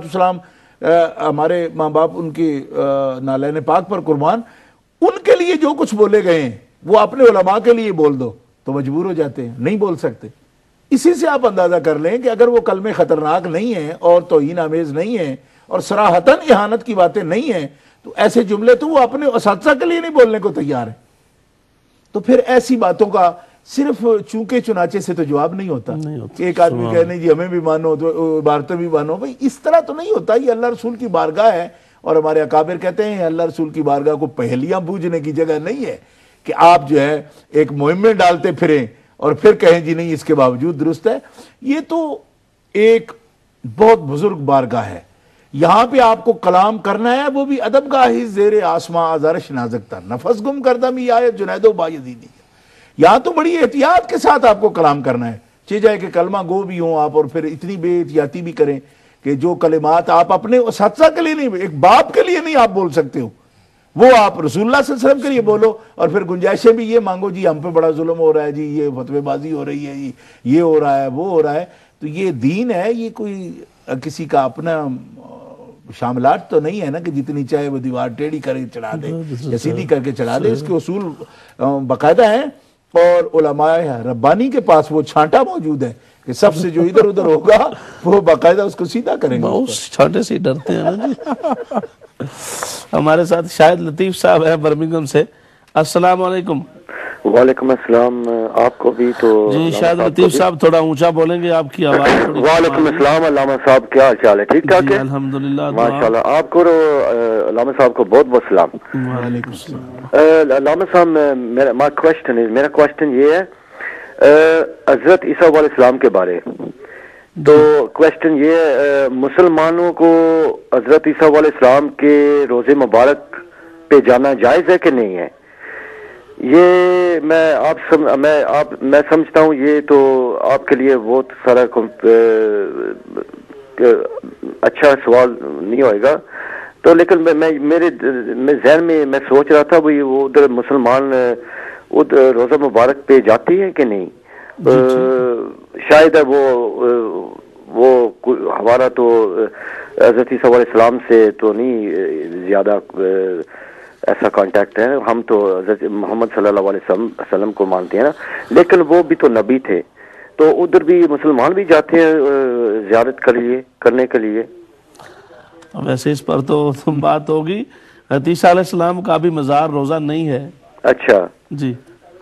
السلام ہمارے ماں باپ ان کی نالین پاک پر قربان، ان کے لیے جو کچھ بولے گئے ہیں وہ اپنے علماء کے لیے بول دو تو مجبور ہو جاتے ہیں، نہیں بول سکتے۔ اسی سے آپ اندازہ کر لیں کہ اگر وہ کلمے خطرناک نہیں ہیں اور توہین آمیز نہیں ہیں اور صراحتاً اہانت کی باتیں نہیں ہیں تو ایسے جملے تو وہ اپنے اساتذہ کے لیے نہیں بولنے کو تیار ہیں۔ تو پھر ایسی باتوں کا صرف چونکے چنانچے سے تو جواب نہیں ہوتا کہ ایک آدمی کہنے جی ہمیں بھی مانو تو عبارتیں بھی مانو، بھئی اس طرح تو نہیں ہوتا۔ یہ اللہ رسول کی بارگاہ ہے، اور ہمارے اکابر کہتے ہیں اللہ رسول کی بارگاہ کو پہلیاں بوجھنے کی جگہ نہیں ہے کہ آپ جو ہے ایک مہم میں ڈالتے پھریں اور پھر کہیں جی نہیں اس کے باوجود درست ہے۔ یہ تو ایک بہت بزرگ بارگاہ ہے، یہاں پہ آپ کو کلام کرنا ہے، وہ بھی ادب گاہی زیر آسماں آزارش نازکتا نفس گم کردہ می آیت جنید و بایزیدی۔ یہاں تو بڑی احتیاط کے ساتھ آپ کو کلام کرنا ہے، چاہے جائے کہ کلمہ گو بھی ہوں آپ اور پھر اتنی بے احتیاطی بھی کریں کہ جو کلمات آپ اپنے اساتذہ کے لیے نہیں، ایک باپ کے لیے نہیں آپ بول سکتے ہو، وہ آپ رسول اللہ صلی اللہ علیہ وسلم کے لیے بولو، اور پھر گنجائشیں بھی یہ مانگو جی ہم پہ بڑا ظلم ہو رہا ہے، جی یہ فتوی بازی ہو رہی ہے، یہ ہو رہا ہے وہ ہو رہا ہے۔ تو یہ دین ہے، یہ کوئی کسی کا اپنا شاملات تو نہیں ہے نا کہ جتنی چاہے وہ دیوار ٹیڑھی کر کے چڑھا دے یا سیدھی کر کے چڑھا دے۔ اس کے اصول باقاعدہ ہیں، اور علماء ربانی کے پاس وہ چھانٹا موجود ہے کہ سب سے جو ادھر ادھر ہوگا وہ باقاعدہ اس کو سیدھا کریں گے۔ اس چھانٹے سے ڈرتے ہیں نا جی۔ ہمارے ساتھ شاہد لطیف صاحب ہیں برمنگھم سے۔ السلام علیکم۔ وعلیکم السلام، آپ کو بھی تو جی شاہد لطیف صاحب تھوڑا اونچا بولیں گے، آپ کی آواز تھوڑی۔ وعلیکم السلام علامہ صاحب، کیا حال چال ہے؟ ٹھیک ٹھاک ہے الحمدللہ، ماشاءاللہ۔ آپ کو علامہ صاحب کو بہت بہت سلام۔ وعلیکم السلام۔ علامہ صاحب میرا کوشچن یہ ہے حضرت عیسیٰ علیہ السلام کے بارے۔ تو کوشچن یہ ہے مسلمانوں کو حضرت عیسیٰ علیہ السلام کے روزے مبارک پہ جانا جائز ہے کہ نہیں ہے؟ یہ میں سمجھتا ہوں یہ تو آپ کے لیے بہت سارا اچھا سوال نہیں ہوئے گا، تو لیکن میرے ذہن میں میں سوچ رہا تھا وہ ادھر مسلمان ادھر روزہ مبارک پہ جاتی ہے کہ نہیں؟ شاید وہ ہمارا تو حضرت عیسیٰ علیہ السلام سے تو نہیں زیادہ ایسا کانٹیکٹ ہے، ہم تو حضرت محمد صلی اللہ علیہ وسلم کو مانتے ہیں نا، لیکن وہ بھی تو نبی تھے، تو ادھر بھی مسلمان بھی جاتے ہیں زیارت کرنے کے لیے۔ ویسے اس پر تو بات ہوگی، حضرت عیسیٰ علیہ السلام کا بھی مزار روزہ نہیں ہے۔ اچھا جی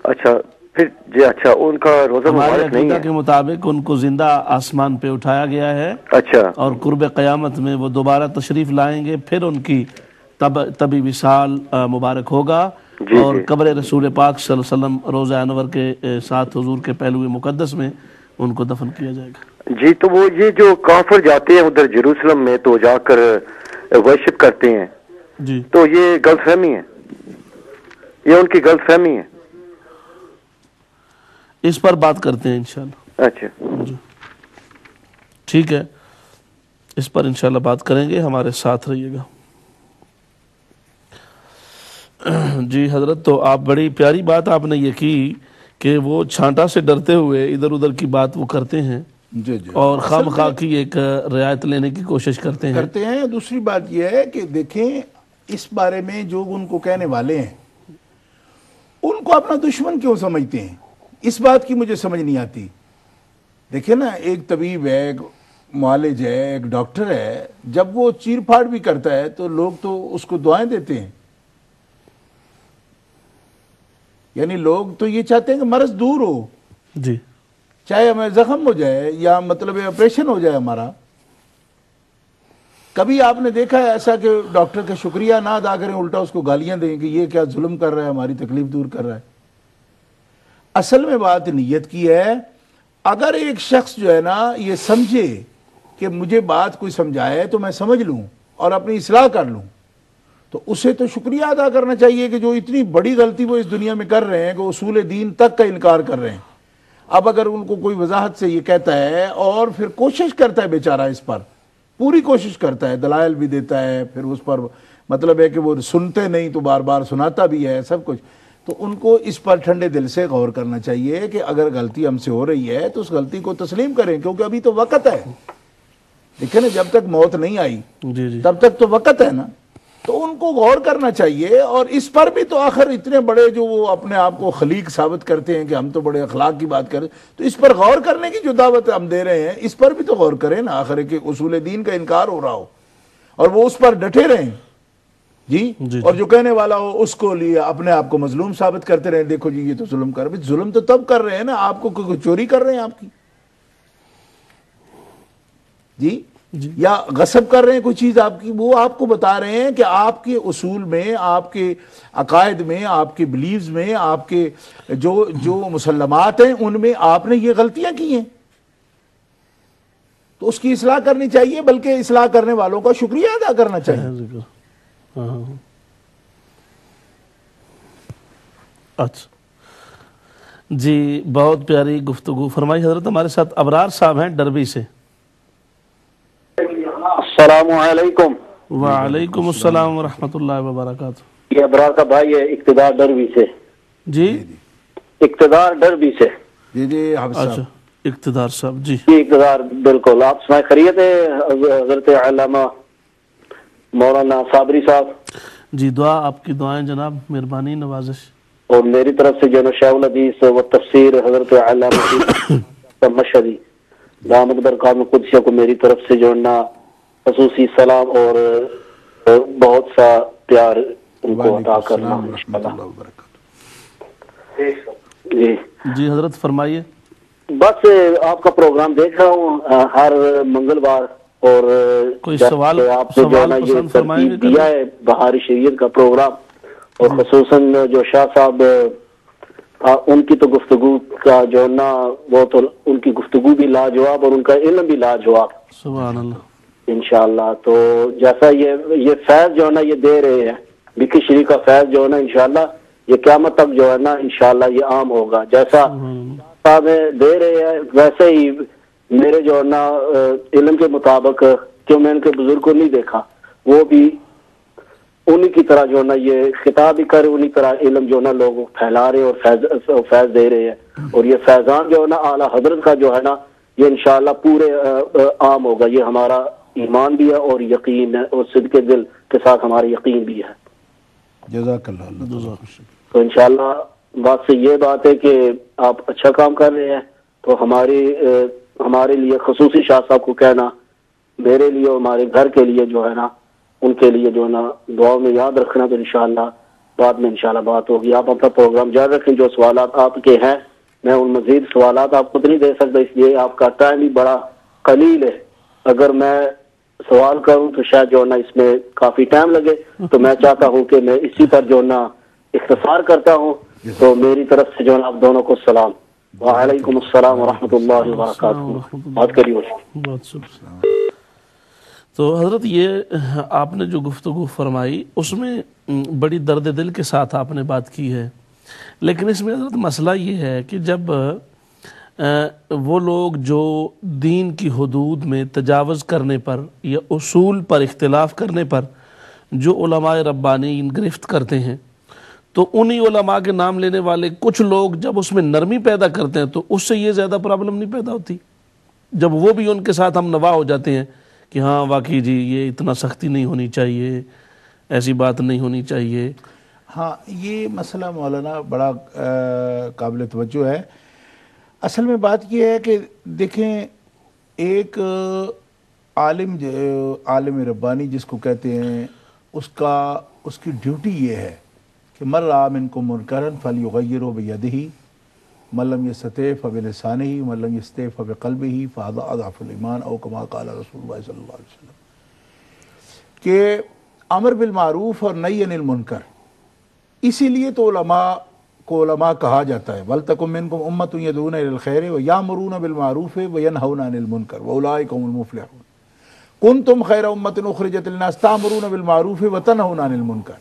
اچھا، پھر جی اچھا ان کا روزہ مبارک نہیں ہے؟ کے مطابق ان کو زندہ آسمان پہ اٹھایا گیا ہے، اچھا، اور قرب قیامت میں وہ دوبارہ تشریف لائیں گے، پھر ان کی طبی وصال مبارک ہوگا، اور قبر رسول پاک صلی اللہ علیہ وسلم روضہ انور کے ساتھ حضور کے پہلو مقدس میں ان کو دفن کیا جائے گا۔ جی تو وہ یہ جو کافر جاتے ہیں ادھر جیروسلم میں تو جا کر ورشپ کرتے ہیں، جی تو یہ غلط فہمی ہے، یہ ان کی غلط فہمی ہے؟ اس پر بات کرتے ہیں انشاءاللہ۔ اچھا جی ٹھیک ہے، اس پر انشاءاللہ بات کریں گے، ہمارے ساتھ رہیے گا۔ جی حضرت، تو آپ بڑی پیاری بات آپ نے یہ کی کہ وہ چھانٹا سے ڈرتے ہوئے ادھر ادھر کی بات وہ کرتے ہیں، اور خام خواہ کی ایک رعایت لینے کی کوشش کرتے ہیں۔ دوسری بات یہ ہے کہ دیکھیں اس بارے میں جو ان کو کہنے والے ہیں ان کو اپنا دشمن کیوں سمجھتے ہیں، اس بات کی مجھے سمجھ نہیں آتی۔ دیکھیں نا، ایک طبیب ہے، ایک معالج ہے، ایک ڈاکٹر ہے، جب وہ چیر پھاڑ بھی کرتا ہے تو لوگ تو اس کو دعائیں دیتے ہیں، یعنی لوگ تو یہ چاہتے ہیں کہ مرض دور ہو، جی چاہے ہمیں زخم ہو جائے یا مطلب آپریشن ہو جائے ہمارا۔ کبھی آپ نے دیکھا ہے ایسا کہ ڈاکٹر کا شکریہ نہ ادا کریں، الٹا اس کو گالیاں دیں کہ یہ کیا ظلم کر رہا ہے، ہماری تکلیف دور کر رہا ہے؟ اصل میں بات نیت کی ہے۔ اگر ایک شخص جو ہے نا یہ سمجھے کہ مجھے بات کوئی سمجھائے تو میں سمجھ لوں اور اپنی اصلاح کر لوں، تو اسے تو شکریہ ادا کرنا چاہیے کہ جو اتنی بڑی غلطی وہ اس دنیا میں کر رہے ہیں کہ اصول دین تک کا انکار کر رہے ہیں۔ اب اگر ان کو کوئی وضاحت سے یہ کہتا ہے اور پھر کوشش کرتا ہے بیچارہ، اس پر پوری کوشش کرتا ہے، دلائل بھی دیتا ہے، پھر اس پر مطلب ہے کہ وہ سنتے نہیں تو بار بار سناتا بھی ہے سب کچھ، تو ان کو اس پر ٹھنڈے دل سے غور کرنا چاہیے کہ اگر غلطی ہم سے ہو رہی ہے تو اس غلطی کو تسلیم کریں، کیونکہ ابھی تو وقت ہے، دیکھیں نا جب تک موت نہیں آئی جی جی تب تک تو وقت ہے نا، تو ان کو غور کرنا چاہیے. اور اس پر بھی تو آخر اتنے بڑے جو وہ اپنے آپ کو خلیق ثابت کرتے ہیں کہ ہم تو بڑے اخلاق کی بات کریں، تو اس پر غور کرنے کی جو دعوت ہم دے رہے ہیں اس پر بھی تو غور کریں نا. آخر کہ اصول دین کا انکار ہو رہا ہو اور وہ اس پر ڈٹے رہیں جی، جی اور جو کہنے والا ہو اس کو لیے اپنے آپ کو مظلوم ثابت کرتے رہیں، دیکھو جی یہ تو ظلم کر رہے. ظلم تو تب کر رہے ہیں نا آپ کو کوئی چوری کر رہے ہیں آپ کی جی، یا غصب کر رہے ہیں کوئی چیز آپ کی، وہ آپ کو بتا رہے ہیں کہ آپ کے اصول میں، آپ کے عقائد میں، آپ کے بلیوز میں، آپ کے جو مسلمات ہیں ان میں آپ نے یہ غلطیاں کی ہیں، تو اس کی اصلاح کرنی چاہیے، بلکہ اصلاح کرنے والوں کا شکریہ ادا کرنا چاہیے. ہاں اچھا جی، بہت پیاری گفتگو فرمائی حضرت. ہمارے ساتھ ابرار صاحب ہیں ڈربی سے. السلام علیکم. وعلیکم السلام ورحمۃ اللہ وبرکاتہ. یہ ابرار کا بھائی ہے اقتدار ڈربی سے. جی اقتدار ڈربی سے. جی جی حافظ اچھا صاحب. اقتدار صاحب جی. جی اقتدار بالکل. آپ سنائے خیریت ہے حضرت علامہ مولانا صابری صاحب؟ جی دعا آپ کی دعائیں جناب، مہربانی نوازش. اور میری طرف سے جو شیخ الحدیث و تفسیر حضرت علامہ مشہدی دامت برکات قدسیہ کو میری طرف سے جو نا خصوصی سلام اور بہت سا پیار ان کو عطا کرنا انشاءاللہ. جی جی حضرت فرمائیے. بس آپ کا پروگرام دیکھ رہا ہوں ہر منگلوار، اور کوئی سوال آپ سے جو نا یہ پسند فرمائیں گے ترتیب دیا ہے بہاری شریعت کا پروگرام، اور خصوصاً جو شاہ صاحب ان کی تو گفتگو کا جو نا وہ تو ان کی گفتگو بھی لاجواب اور ان کا علم بھی لاجواب سبحان اللہ انشاءاللہ. تو جیسا یہ فیض جو ہے نا یہ دے رہے ہیں بکی شریف کا فیض جو ہے نا انشاءاللہ یہ قیامت تک جو ہے نا انشاءاللہ یہ عام ہوگا. جیسا صاحب دے رہے ہیں ویسے ہی میرے جو ہے نا علم کے مطابق، کیوں میں ان کے بزرگ کو نہیں دیکھا، وہ بھی انہی کی طرح جو ہے نا یہ خطاب ہی کر انہی طرح علم جو ہے نا لوگ پھیلا رہے اور فیض دے رہے ہیں. اور یہ فیضان جو ہے نا اعلیٰ حضرت کا جو ہے نا یہ انشاءاللہ پورے عام ہوگا. یہ ہمارا ایمان بھی ہے اور یقین ہے، اور صدق دل کے ساتھ ہمارا یقین بھی ہے. جزاک اللہ. اللہ تو انشاءاللہ بات سے یہ بات ہے کہ آپ اچھا کام کر رہے ہیں، تو ہمارے لیے خصوصی شاہ صاحب کو کہنا، میرے لیے اور ہمارے گھر کے لیے جو ہے نا ان کے لیے جو ہے نا دعاؤں میں یاد رکھنا. تو انشاءاللہ بعد میں انشاءاللہ بات ہوگی. آپ اپنا پروگرام جاری رکھیں. جو سوالات آپ کے ہیں میں ان مزید سوالات آپ کو نہیں دے سکتا، اس لیے آپ کا ٹائم بھی بڑا قلیل ہے. اگر میں سوال کروں تو شاید جو ہے نا اس میں کافی ٹائم لگے، تو میں چاہتا ہوں کہ میں اسی پر جو ہے نا اختصار کرتا ہوں. تو میری طرف سے جو ہے نا آپ دونوں کو سلام. وعلیکم السلام ورحمۃ اللہ وبرکاتہ. بات کریے. بہت شکریہ. تو حضرت یہ آپ نے جو گفتگو فرمائی اس میں بڑی درد دل کے ساتھ آپ نے بات کی ہے، لیکن اس میں حضرت مسئلہ یہ ہے کہ جب وہ لوگ جو دین کی حدود میں تجاوز کرنے پر یا اصول پر اختلاف کرنے پر جو علماء ربانی گرفت کرتے ہیں، تو انہی علماء کے نام لینے والے کچھ لوگ جب اس میں نرمی پیدا کرتے ہیں تو اس سے یہ زیادہ پرابلم نہیں پیدا ہوتی، جب وہ بھی ان کے ساتھ ہم نوا ہو جاتے ہیں کہ ہاں واقعی جی یہ اتنا سختی نہیں ہونی چاہیے، ایسی بات نہیں ہونی چاہیے. ہاں یہ مسئلہ مولانا بڑا قابل توجہ ہے. اصل میں بات یہ ہے کہ دیکھیں ایک عالم ربانی جس کو کہتے ہیں اس کی ڈیوٹی یہ ہے کہ من رأى منکم منکرا فلیغیرہ بیدہ من لم یستطع فبلسانہ من لم یستطع فبقلبہ فہذا اضعف الایمان او کما قال رسول اللہ صلی اللہ علیہ وسلم. کہ امر بالمعروف اور نہی عن المنکر، اسی لیے تو علماء کہا جاتا ہے وَلْتَكُن مِّنكُمْ أُمَّةٌ يَدْعُونَ إِلَى الْخَيْرِ وَيَأْمُرُونَ بِالْمَعْرُوفِ وَيَنْهَوْنَ عَنِ الْمُنكَرِ وَأُولَٰئِكَ هُمُ الْمُفْلِحُونَ. كُنتُمْ خَيْرَ أُمَّةٍ أُخْرِجَتْ لِلنَّاسِ تَأْمُرُونَ بِالْمَعْرُوفِ وَتَنْهَوْنَ عَنِ الْمُنكَرِ.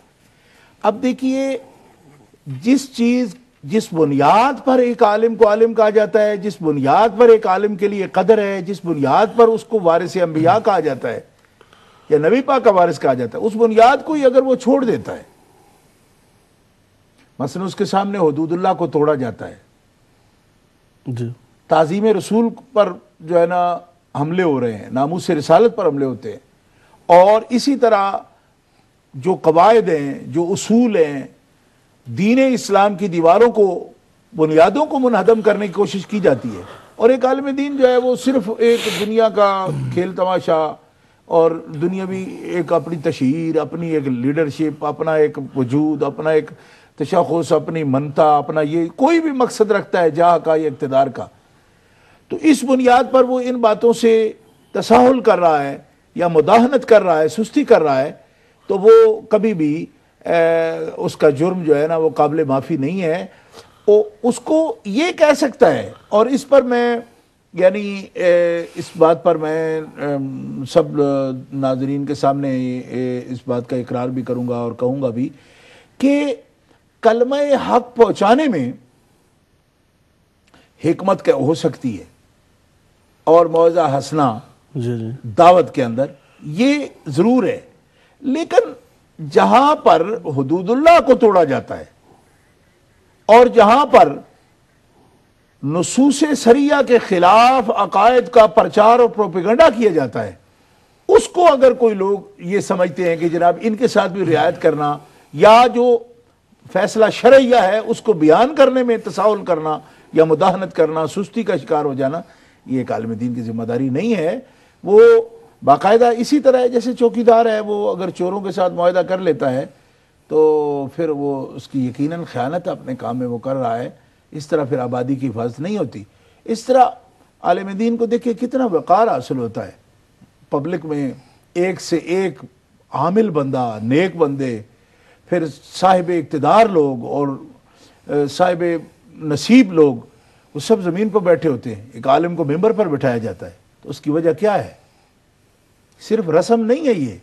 اب دیکھیے جس بنیاد پر ایک عالم کو عالم کہا جاتا ہے، جس بنیاد پر ایک عالم کے لیے قدر ہے، جس بنیاد پر اس کو وارث انبیاء کہا جاتا ہے یا نبی پاک کا وارث کہا جاتا ہے، اس بنیاد کو ہی اگر وہ چھوڑ دیتا ہے، مثلا اس کے سامنے حدود اللہ کو توڑا جاتا ہے، جی تعظیم رسول پر جو ہے نا حملے ہو رہے ہیں، ناموس رسالت پر حملے ہوتے ہیں، اور اسی طرح جو قواعد ہیں، جو اصول ہیں، دین اسلام کی دیواروں کو، بنیادوں کو منہدم کرنے کی کوشش کی جاتی ہے۔ اور ایک عالم دین جو ہے وہ صرف ایک دنیا کا کھیل تماشا اور دنیاوی ایک اپنی تشہیر، اپنی ایک لیڈرشپ، اپنا ایک وجود، اپنا ایک تشخص، اپنی منتا، اپنا یہ کوئی بھی مقصد رکھتا ہے جہاں کا یا اقتدار کا، تو اس بنیاد پر وہ ان باتوں سے تساہل کر رہا ہے یا مداہنت کر رہا ہے، سستی کر رہا ہے، تو وہ کبھی بھی اس کا جرم جو ہے نا وہ قابل معافی نہیں ہے۔ اس کو یہ کہہ سکتا ہے، اور اس پر میں یعنی اس بات پر میں سب ناظرین کے سامنے اس بات کا اقرار بھی کروں گا اور کہوں گا بھی کہ کلمہ حق پہنچانے میں حکمت ہو سکتی ہے اور موعظہ حسنہ جی جی دعوت کے اندر یہ ضرور ہے، لیکن جہاں پر حدود اللہ کو توڑا جاتا ہے اور جہاں پر نصوص شریعہ کے خلاف عقائد کا پرچار اور پروپیگنڈا کیا جاتا ہے، اس کو اگر کوئی لوگ یہ سمجھتے ہیں کہ جناب ان کے ساتھ بھی رعایت کرنا یا جو فیصلہ شرعیہ ہے اس کو بیان کرنے میں تساہل کرنا یا مداہنت کرنا، سستی کا شکار ہو جانا، یہ ایک عالم دین کی ذمہ داری نہیں ہے۔ وہ باقاعدہ اسی طرح ہے جیسے چوکیدار ہے، وہ اگر چوروں کے ساتھ معاہدہ کر لیتا ہے تو پھر وہ اس کی یقیناً خیانت اپنے کام میں وہ کر رہا ہے، اس طرح پھر آبادی کی حفاظت نہیں ہوتی۔ اس طرح عالم دین کو دیکھیں کتنا وقار حاصل ہوتا ہے پبلک میں، ایک سے ایک عامل بندہ، نیک بندے، پھر صاحب اقتدار لوگ اور صاحب نصیب لوگ، وہ سب زمین پر بیٹھے ہوتے ہیں، ایک عالم کو ممبر پر بٹھایا جاتا ہے۔ تو اس کی وجہ کیا ہے؟ صرف رسم نہیں ہے، یہ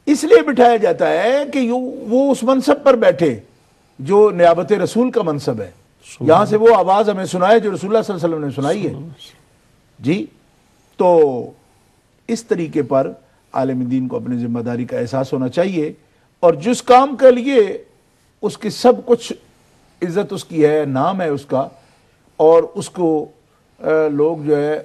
اس لیے بٹھایا جاتا ہے کہ وہ اس منصب پر بیٹھے جو نیابت رسول کا منصب ہے، یہاں سے وہ آواز ہمیں سنائے جو رسول اللہ صلی اللہ علیہ وسلم نے سنائی ہے۔ جی، تو اس طریقے پر عالم دین کو اپنی ذمہ داری کا احساس ہونا چاہیے، اور جس کام کے لیے اس کی سب کچھ عزت اس کی ہے، نام ہے اس کا، اور اس کو لوگ جو ہے